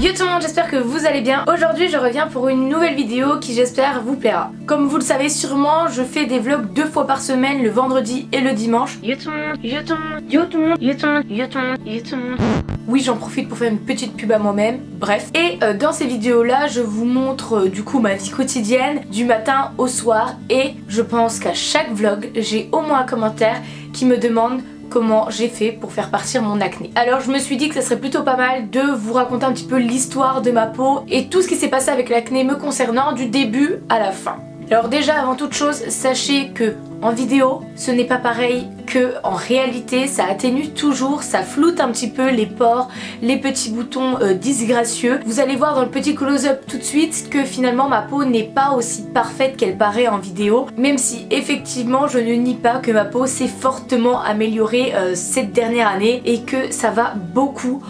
Yo tout le monde, j'espère que vous allez bien. Aujourd'hui je reviens pour une nouvelle vidéo qui j'espère vous plaira. Comme vous le savez sûrement, je fais des vlogs 2 fois par semaine, le vendredi et le dimanche. Yo tout le monde, yo tout le monde, yo tout le monde, yo tout le monde, yo tout le monde, yo tout le monde. Oui, j'en profite pour faire une petite pub à moi-même, bref. Et dans ces vidéos là, je vous montre du coup ma vie quotidienne du matin au soir. Et je pense qu'à chaque vlog, j'ai au moins un commentaire qui me demande comment j'ai fait pour faire partir mon acné. Alors je me suis dit que ça serait plutôt pas mal de vous raconter un petit peu l'histoire de ma peau et tout ce qui s'est passé avec l'acné me concernant du début à la fin. Alors déjà avant toute chose, sachez que en vidéo ce n'est pas pareil que en réalité, ça atténue toujours, ça floute un petit peu les pores, les petits boutons disgracieux. Vous allez voir dans le petit close-up tout de suite que finalement ma peau n'est pas aussi parfaite qu'elle paraît en vidéo, même si effectivement je ne nie pas que ma peau s'est fortement améliorée cette dernière année et que ça va beaucoup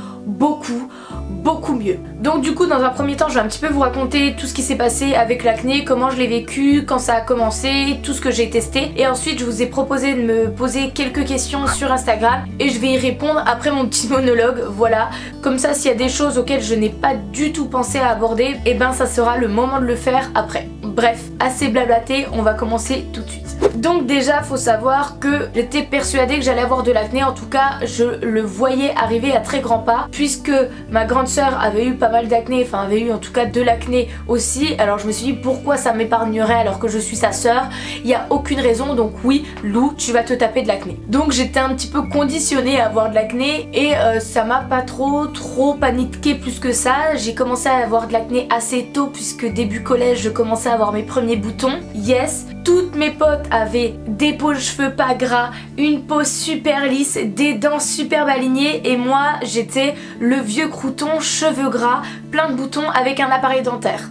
mieux. Donc du coup dans un premier temps je vais un petit peu vous raconter tout ce qui s'est passé avec l'acné, comment je l'ai vécu, quand ça a commencé, tout ce que j'ai testé, et ensuite je vous ai proposé de me poser quelques questions sur Instagram et je vais y répondre après mon petit monologue. Voilà, comme ça s'il y a des choses auxquelles je n'ai pas du tout pensé à aborder, et ben ça sera le moment de le faire après. Bref, assez blablaté, on va commencer tout de suite. Donc déjà faut savoir que j'étais persuadée que j'allais avoir de l'acné, en tout cas je le voyais arriver à très grands pas puisque ma grande sœur avait eu pas mal d'acné, enfin avait eu en tout cas de l'acné aussi. Alors je me suis dit pourquoi ça m'épargnerait alors que je suis sa sœur, il n'y a aucune raison, donc oui Lou tu vas te taper de l'acné. Donc j'étais un petit peu conditionnée à avoir de l'acné et ça m'a pas trop paniqué plus que ça. J'ai commencé à avoir de l'acné assez tôt puisque début collège je commençais à avoir mes premiers boutons. Yes, toutes mes potes avaient des peaux de cheveux pas gras, une peau super lisse, des dents super alignées, et moi j'étais le vieux crouton, cheveux gras, plein de boutons avec un appareil dentaire.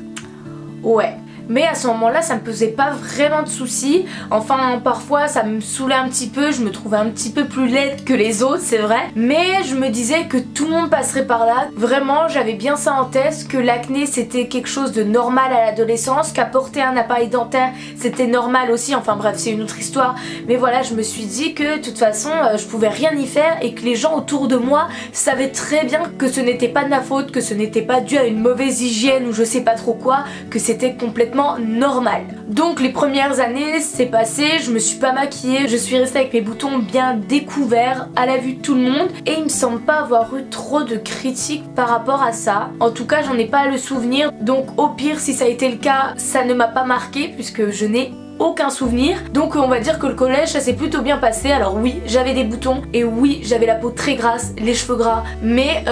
Ouais. Mais à ce moment-là, ça me posait pas vraiment de soucis. Enfin, parfois, ça me saoulait un petit peu. Je me trouvais un petit peu plus laide que les autres, c'est vrai. Mais je me disais que tout le monde passerait par là. Vraiment, j'avais bien ça en tête, que l'acné, c'était quelque chose de normal à l'adolescence, qu'à porter un appareil dentaire, c'était normal aussi. Enfin bref, c'est une autre histoire. Mais voilà, je me suis dit que de toute façon, je pouvais rien y faire et que les gens autour de moi savaient très bien que ce n'était pas de ma faute, que ce n'était pas dû à une mauvaise hygiène ou je sais pas trop quoi, que c'était complètement normal. Donc les premières années c'est passé, je me suis pas maquillée, je suis restée avec mes boutons bien découverts à la vue de tout le monde et il me semble pas avoir eu trop de critiques par rapport à ça. En tout cas j'en ai pas le souvenir, donc au pire si ça a été le cas ça ne m'a pas marqué puisque je n'ai aucun souvenir. Donc on va dire que le collège ça s'est plutôt bien passé. Alors oui j'avais des boutons et oui j'avais la peau très grasse, les cheveux gras, mais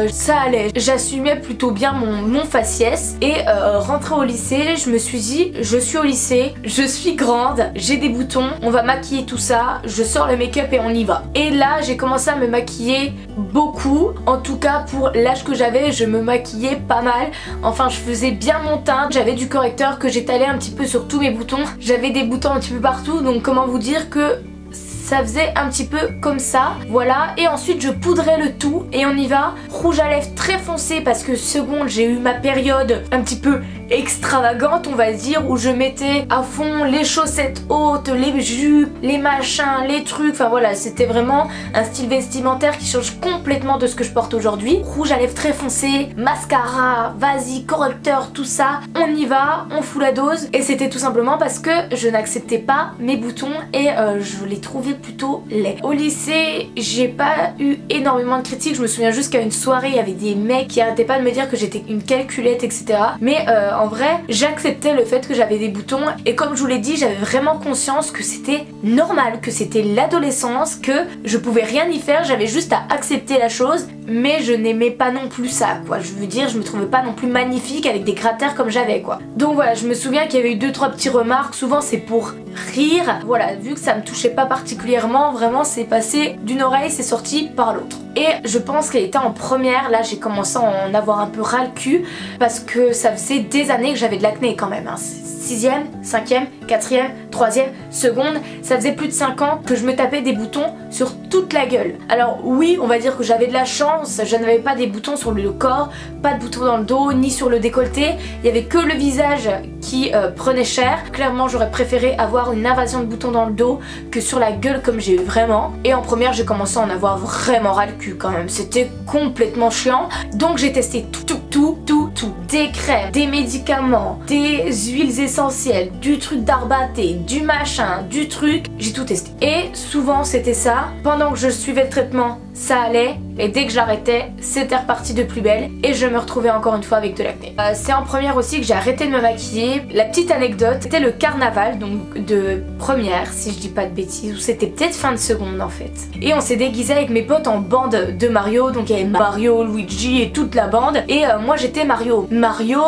ça allait, j'assumais plutôt bien mon faciès. Et rentrée au lycée je me suis dit je suis au lycée, je suis grande, j'ai des boutons, on va maquiller tout ça, je sors le make-up et on y va. Et là j'ai commencé à me maquiller beaucoup, en tout cas pour l'âge que j'avais je me maquillais pas mal. Enfin je faisais bien mon teint, j'avais du correcteur que j'étalais un petit peu sur tous mes boutons, j'avais des boutons un petit peu partout, donc comment vous dire que ça faisait un petit peu comme ça, voilà. Et ensuite je poudrais le tout et on y va. Rouge à lèvres très foncé parce que seconde j'ai eu ma période un petit peu extravagante on va dire, où je mettais à fond les chaussettes hautes, les jupes, les machins, les trucs, enfin voilà c'était vraiment un style vestimentaire qui change complètement de ce que je porte aujourd'hui. Rouge à lèvres très foncé, mascara, vas-y, correcteur, tout ça, on y va, on fout la dose. Et c'était tout simplement parce que je n'acceptais pas mes boutons et je les trouvais plutôt laids. Au lycée j'ai pas eu énormément de critiques, je me souviens juste qu'à une soirée il y avait des mecs qui arrêtaient pas de me dire que j'étais une calculette etc. Mais en vrai j'acceptais le fait que j'avais des boutons et comme je vous l'ai dit j'avais vraiment conscience que c'était normal, que c'était l'adolescence, que je pouvais rien y faire, j'avais juste à accepter la chose. Mais je n'aimais pas non plus ça quoi, je veux dire je me trouvais pas non plus magnifique avec des cratères comme j'avais quoi. Donc voilà, je me souviens qu'il y avait eu 2-3 petites remarques, souvent c'est pour rire, voilà, vu que ça me touchait pas particulièrement, vraiment c'est passé d'une oreille, c'est sorti par l'autre. Et je pense qu'elle était en première, là j'ai commencé à en avoir un peu ras le cul parce que ça faisait des années que j'avais de l'acné quand même, hein. 6ème, 5ème, 4ème, 3ème, seconde, ça faisait plus de 5 ans que je me tapais des boutons sur toute la gueule. Alors oui, on va dire que j'avais de la chance, je n'avais pas des boutons sur le corps, pas de boutons dans le dos, ni sur le décolleté, il y avait que le visage qui prenait cher. Clairement j'aurais préféré avoir une invasion de boutons dans le dos que sur la gueule comme j'ai eu vraiment. Et en première j'ai commencé à en avoir vraiment ras le cul quand même, c'était complètement chiant. Donc j'ai testé tout tout. Des crèmes, des médicaments, des huiles essentielles, du truc d'arbre à thé, du machin, du truc. J'ai tout testé. Et souvent c'était ça. Pendant que je suivais le traitement, ça allait. Et dès que j'arrêtais, c'était reparti de plus belle. Et je me retrouvais encore une fois avec de l'acné. C'est en première aussi que j'ai arrêté de me maquiller. La petite anecdote, c'était le carnaval, donc de première, si je dis pas de bêtises. Ou c'était peut-être fin de seconde en fait. Et on s'est déguisé avec mes potes en bande de Mario. Donc il y avait Mario, Luigi et toute la bande. Et moi j'étais Mario. Mario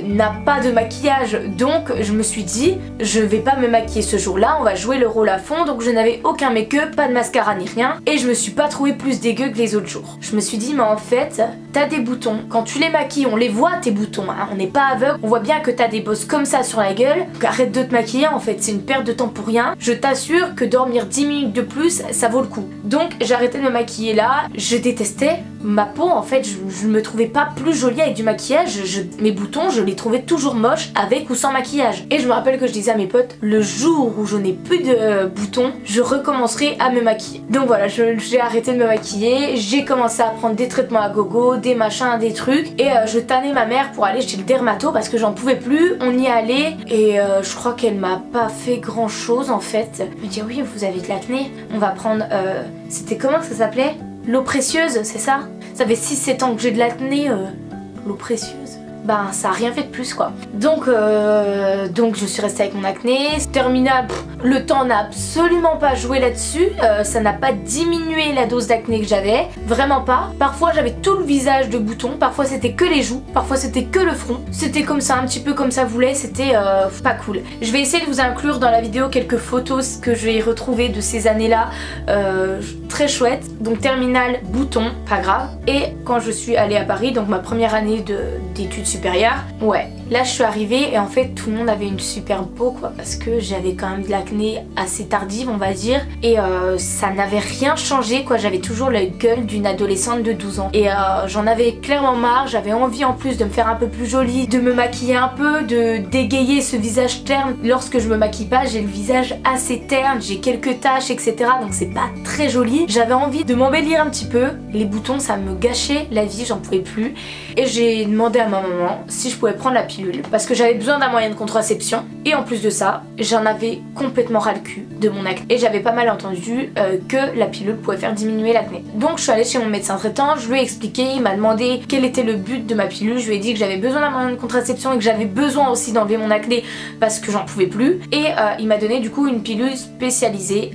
n'a pas de maquillage. Donc je me suis dit, je vais pas me maquiller ce jour-là. On va jouer le rôle à fond. Donc je n'avais aucun make-up, pas de mascara ni rien. Et je me suis pas trouvée plus dégueu que les autres jours. Je me suis dit, mais en fait, t'as des boutons. Quand tu les maquilles, on les voit tes boutons. Hein. On n'est pas aveugle. On voit bien que t'as des bosses comme ça sur la gueule. Donc arrête de te maquiller. En fait, c'est une perte de temps pour rien. Je t'assure que dormir 10 minutes de plus, ça vaut le coup. Donc j'ai arrêté de me maquiller là. Je détestais ma peau. En fait, je me trouvais pas plus jolie avec du maquillage. Mes boutons, je les trouvais toujours moches avec ou sans maquillage. Et je me rappelle que je disais à mes potes, le jour où je n'ai plus de boutons, je recommencerai à me maquiller. Donc voilà, j'ai arrêté de me maquiller. J'ai commencé à prendre des traitements à gogo, des machins, des trucs. Et je tannais ma mère pour aller chez le dermato parce que j'en pouvais plus. On y allait et je crois qu'elle m'a pas fait grand chose en fait. Elle me dit oui, vous avez de l'acné. On va prendre... C'était comment que ça s'appelait? L'eau précieuse, c'est ça? Ça fait 6-7 ans que j'ai de l'acné. L'eau précieuse. Ben ça a rien fait de plus quoi. Donc je suis restée avec mon acné. Terminal, le temps n'a absolument pas joué là-dessus. Ça n'a pas diminué la dose d'acné que j'avais. Vraiment pas. Parfois j'avais tout le visage de boutons. Parfois c'était que les joues. Parfois c'était que le front. C'était comme ça, un petit peu comme ça voulait. C'était pas cool. Je vais essayer de vous inclure dans la vidéo quelques photos que je vais retrouver de ces années-là. Très chouette. Donc terminal, boutons, pas grave. Et quand je suis allée à Paris, donc ma première année d'études supérieures, ouais, là je suis arrivée et en fait tout le monde avait une superbe peau quoi, parce que j'avais quand même de l'acné assez tardive on va dire, et ça n'avait rien changé quoi, j'avais toujours la gueule d'une adolescente de 12 ans et j'en avais clairement marre, j'avais envie en plus de me faire un peu plus jolie, de me maquiller un peu, de dégayer ce visage terne. Lorsque je me maquille pas, j'ai le visage assez terne, j'ai quelques taches etc, donc c'est pas très joli. J'avais envie de m'embellir un petit peu, les boutons ça me gâchait la vie, j'en pouvais plus, et j'ai demandé à ma maman si je pouvais prendre la pilule parce que j'avais besoin d'un moyen de contraception, et en plus de ça j'en avais complètement ras le cul de mon acné et j'avais pas mal entendu que la pilule pouvait faire diminuer l'acné. Donc je suis allée chez mon médecin traitant, je lui ai expliqué, il m'a demandé quel était le but de ma pilule, je lui ai dit que j'avais besoin d'un moyen de contraception et que j'avais besoin aussi d'enlever mon acné parce que j'en pouvais plus, et il m'a donné du coup une pilule spécialisée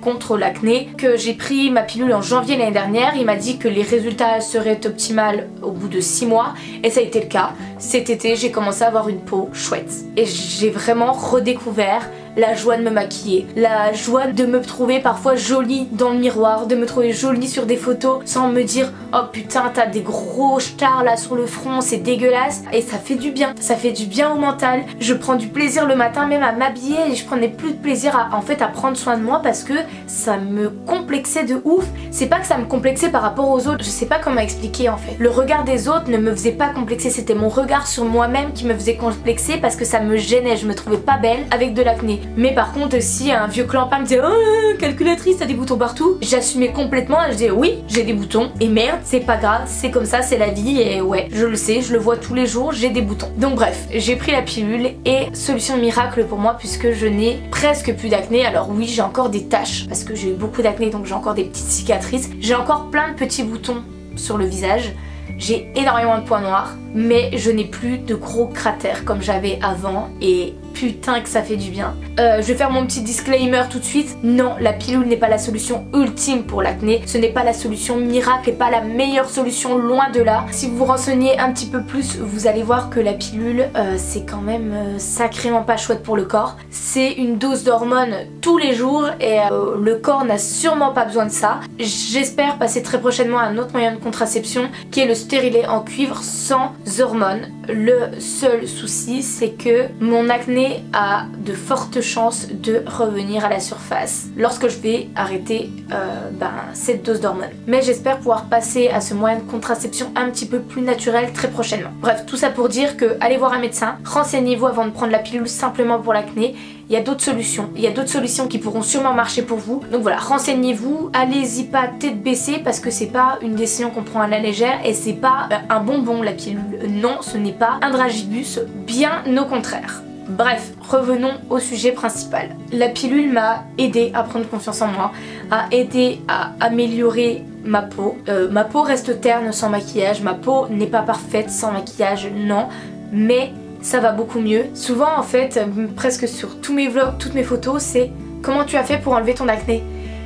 contre l'acné, que j'ai pris ma pilule en janvier l'année dernière. Il m'a dit que les résultats seraient optimales au bout de 6 mois et ça a été le cas. Cet été j'ai commencé à avoir une peau chouette et j'ai vraiment redécouvert la joie de me maquiller, la joie de me trouver parfois jolie dans le miroir, de me trouver jolie sur des photos sans me dire oh putain t'as des gros stars là sur le front, c'est dégueulasse, et ça fait du bien, ça fait du bien au mental. Je prends du plaisir le matin même à m'habiller et je prenais plus de plaisir à prendre soin de moi parce que ça me complexait de ouf. C'est pas que ça me complexait par rapport aux autres, je sais pas comment expliquer en fait. Le regard des autres ne me faisait pas complexer, c'était mon regard sur moi-même qui me faisait complexer parce que ça me gênait, je me trouvais pas belle avec de l'acné. Mais par contre si un vieux clampin me disait oh calculatrice t'as des boutons partout, j'assumais complètement et je disais oui j'ai des boutons et merde c'est pas grave, c'est comme ça, c'est la vie, et ouais je le sais, je le vois tous les jours, j'ai des boutons. Donc bref, j'ai pris la pilule et solution miracle pour moi puisque je n'ai presque plus d'acné. Alors oui j'ai encore des taches parce que j'ai eu beaucoup d'acné donc j'ai encore des petites cicatrices, j'ai encore plein de petits boutons sur le visage, j'ai énormément de points noirs mais je n'ai plus de gros cratères comme j'avais avant et putain que ça fait du bien. Je vais faire mon petit disclaimer tout de suite. Non, la pilule n'est pas la solution ultime pour l'acné. Ce n'est pas la solution miracle et pas la meilleure solution, loin de là. Si vous vous renseignez un petit peu plus, vous allez voir que la pilule, c'est quand même sacrément pas chouette pour le corps. C'est une dose d'hormones tous les jours et le corps n'a sûrement pas besoin de ça. J'espère passer très prochainement à un autre moyen de contraception qui est le stérilet en cuivre sans hormones. Le seul souci, c'est que mon acné l'acné a de fortes chances de revenir à la surface lorsque je vais arrêter cette dose d'hormones. Mais j'espère pouvoir passer à ce moyen de contraception un petit peu plus naturel très prochainement. Bref, tout ça pour dire que allez voir un médecin, renseignez-vous avant de prendre la pilule simplement pour l'acné. Il y a d'autres solutions, qui pourront sûrement marcher pour vous. Donc voilà, renseignez-vous, allez-y pas tête baissée parce que c'est pas une décision qu'on prend à la légère et c'est pas un bonbon la pilule. Non, ce n'est pas un dragibus, bien au contraire. Bref, revenons au sujet principal. La pilule m'a aidé à prendre confiance en moi, a aidé à améliorer ma peau. Ma peau reste terne sans maquillage, ma peau n'est pas parfaite sans maquillage, non, mais ça va beaucoup mieux. Souvent en fait, presque sur tous mes vlogs, toutes mes photos, c'est comment tu as fait pour enlever ton acné.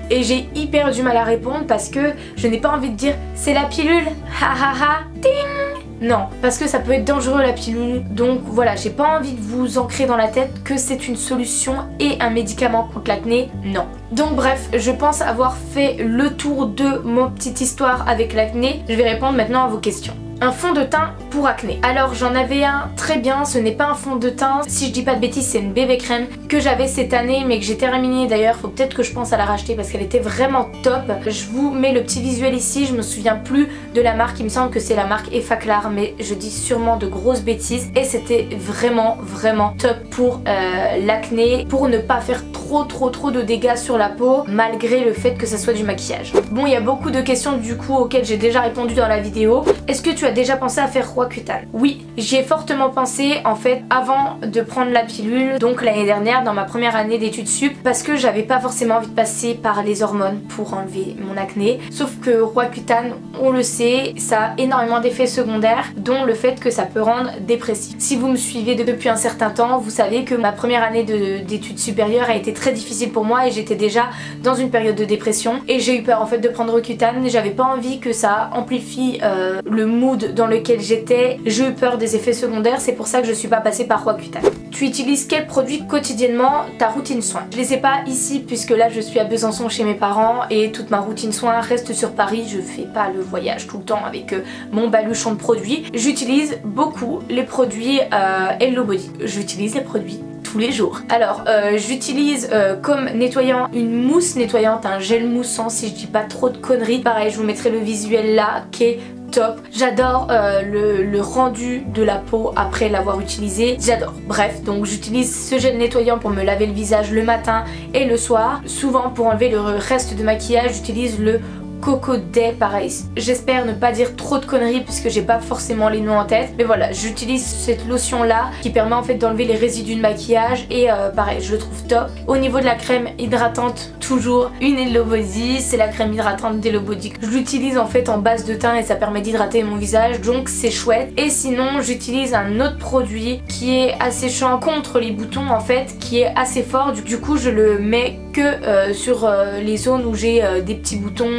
Et j'ai hyper du mal à répondre parce que je n'ai pas envie de dire c'est la pilule, ha ha ha, ting. Non, parce que ça peut être dangereux la pilule. Donc voilà, j'ai pas envie de vous ancrer dans la tête que c'est une solution et un médicament contre l'acné, non. Donc bref, je pense avoir fait le tour de mon petite histoire avec l'acné. Je vais répondre maintenant à vos questions. Un fond de teint pour acné. Alors j'en avais un très bien, ce n'est pas un fond de teint, si je dis pas de bêtises c'est une bébé crème que j'avais cette année mais que j'ai terminée d'ailleurs, faut peut-être que je pense à la racheter parce qu'elle était vraiment top. Je vous mets le petit visuel ici, je me souviens plus de la marque, il me semble que c'est la marque Effaclar mais je dis sûrement de grosses bêtises et c'était vraiment top pour l'acné, pour ne pas faire trop de dégâts sur la peau malgré le fait que ça soit du maquillage. Bon, il y a beaucoup de questions du coup auxquelles j'ai déjà répondu dans la vidéo. Est-ce que tu as déjà pensé à faire Roaccutane? Oui, j'y ai fortement pensé en fait avant de prendre la pilule, donc l'année dernière dans ma première année d'études sup, parce que j'avais pas forcément envie de passer par les hormones pour enlever mon acné. Sauf que Roaccutane, on le sait, ça a énormément d'effets secondaires, dont le fait que ça peut rendre dépressif. Si vous me suivez depuis un certain temps, vous savez que ma première année d'études supérieures a été très difficile pour moi et j'étais déjà dans une période de dépression et j'ai eu peur en fait de prendre Roaccutane. J'avais pas envie que ça amplifie le mood dans lequel j'étais, j'ai eu peur des effets secondaires, c'est pour ça que je suis pas passée par Roaccutane. Tu utilises quel produit quotidiennement, ta routine soins? Je les ai pas ici puisque là je suis à Besançon chez mes parents et toute ma routine soins reste sur Paris, je fais pas le voyage tout le temps avec mon baluchon de produits. J'utilise beaucoup les produits Hello Body, j'utilise les produits tous les jours. Alors j'utilise comme nettoyant une mousse nettoyante, un gel moussant si je dis pas trop de conneries. Pareil, je vous mettrai le visuel là qui est top. J'adore le rendu de la peau après l'avoir utilisé, j'adore. Bref, donc j'utilise ce gel nettoyant pour me laver le visage le matin et le soir. Souvent pour enlever le reste de maquillage, j'utilise le Coco Day, pareil. J'espère ne pas dire trop de conneries puisque j'ai pas forcément les noms en tête. Mais voilà, j'utilise cette lotion là qui permet en fait d'enlever les résidus de maquillage et pareil, je le trouve top. Au niveau de la crème hydratante, toujours une Hello Body, c'est la crème hydratante d'Hello Body. Je l'utilise en fait en base de teint et ça permet d'hydrater mon visage, donc c'est chouette. Et sinon, j'utilise un autre produit qui est asséchant contre les boutons en fait, qui est assez fort. Du coup, je le mets que sur les zones où j'ai des petits boutons,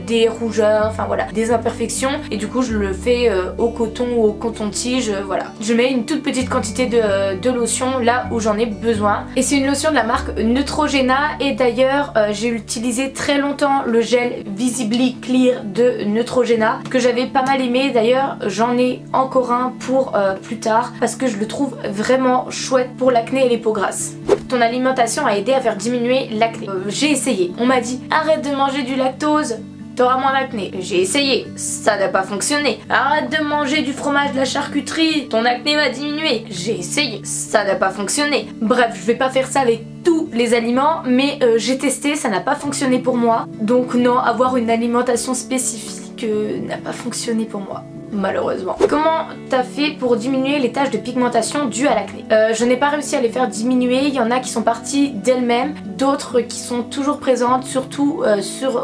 des rougeurs, enfin voilà, des imperfections et du coup je le fais au coton ou au coton-tige, voilà. Je mets une toute petite quantité de lotion là où j'en ai besoin et c'est une lotion de la marque Neutrogena et d'ailleurs j'ai utilisé très longtemps le gel Visibly Clear de Neutrogena que j'avais pas mal aimé, d'ailleurs j'en ai encore un pour plus tard parce que je le trouve vraiment chouette pour l'acné et les peaux grasses. Ton alimentation a aidé à faire diminuer l'acné. J'ai essayé, on m'a dit arrête de manger du lactose, t'auras moins d'acné. J'ai essayé, ça n'a pas fonctionné. Arrête de manger du fromage, de la charcuterie, ton acné va diminuer. J'ai essayé, ça n'a pas fonctionné. Bref, je vais pas faire ça avec tous les aliments, mais j'ai testé, ça n'a pas fonctionné pour moi. Donc non, avoir une alimentation spécifique n'a pas fonctionné pour moi. Malheureusement. Comment t'as fait pour diminuer les taches de pigmentation dues à l'acné? Je n'ai pas réussi à les faire diminuer, il y en a qui sont parties d'elles-mêmes, d'autres qui sont toujours présentes, surtout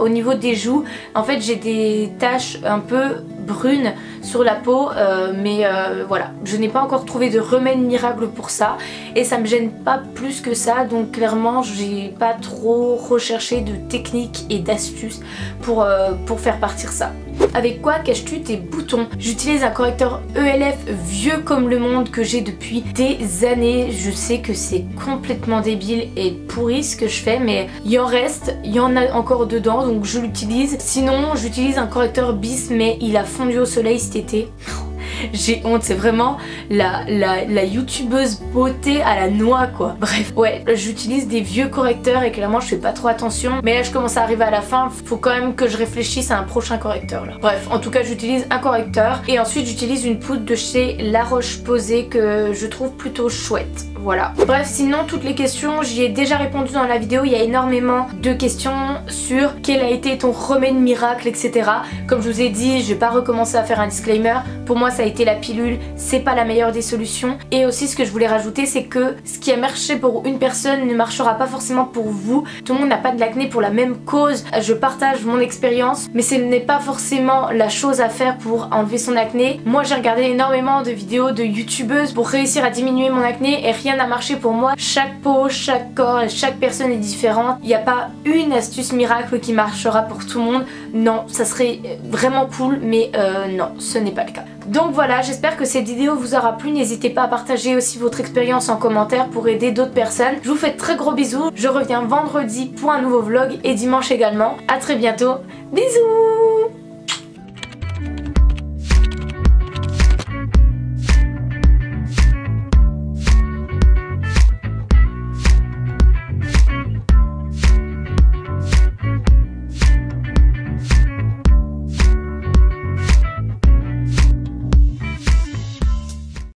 au niveau des joues. En fait j'ai des taches un peu brunes sur la peau mais voilà, je n'ai pas encore trouvé de remède miracle pour ça et ça me gêne pas plus que ça, donc clairement j'ai pas trop recherché de techniques et d'astuces pour faire partir ça. Avec quoi caches-tu tes boutons? J'utilise un correcteur ELF vieux comme le monde que j'ai depuis des années. Je sais que c'est complètement débile et pourri ce que je fais, mais il en reste, il y en a encore dedans, donc je l'utilise. Sinon j'utilise un correcteur bis mais il a fondu au soleil cet été. j'ai honte, c'est vraiment la youtubeuse beauté à la noix quoi. Bref, ouais, j'utilise des vieux correcteurs et clairement je fais pas trop attention. Mais là je commence à arriver à la fin, faut quand même que je réfléchisse à un prochain correcteur là. Bref, en tout cas j'utilise un correcteur et ensuite j'utilise une poudre de chez La Roche-Posay que je trouve plutôt chouette. Voilà. Bref, sinon toutes les questions, j'y ai déjà répondu dans la vidéo. Il y a énormément de questions sur quel a été ton remède miracle, etc. Comme je vous ai dit, je vais pas recommencer à faire un disclaimer. Pour moi, ça a été la pilule. C'est pas la meilleure des solutions. Et aussi, ce que je voulais rajouter, c'est que ce qui a marché pour une personne ne marchera pas forcément pour vous. Tout le monde n'a pas de l'acné pour la même cause. Je partage mon expérience, mais ce n'est pas forcément la chose à faire pour enlever son acné. Moi, j'ai regardé énormément de vidéos de youtubeuses pour réussir à diminuer mon acné et rien n'a marché pour moi. Chaque peau, chaque corps et chaque personne est différente. Il n'y a pas une astuce miracle qui marchera pour tout le monde. Non, ça serait vraiment cool, mais non, ce n'est pas le cas. Donc voilà, j'espère que cette vidéo vous aura plu. N'hésitez pas à partager aussi votre expérience en commentaire pour aider d'autres personnes. Je vous fais de très gros bisous. Je reviens vendredi pour un nouveau vlog et dimanche également. À très bientôt. Bisous!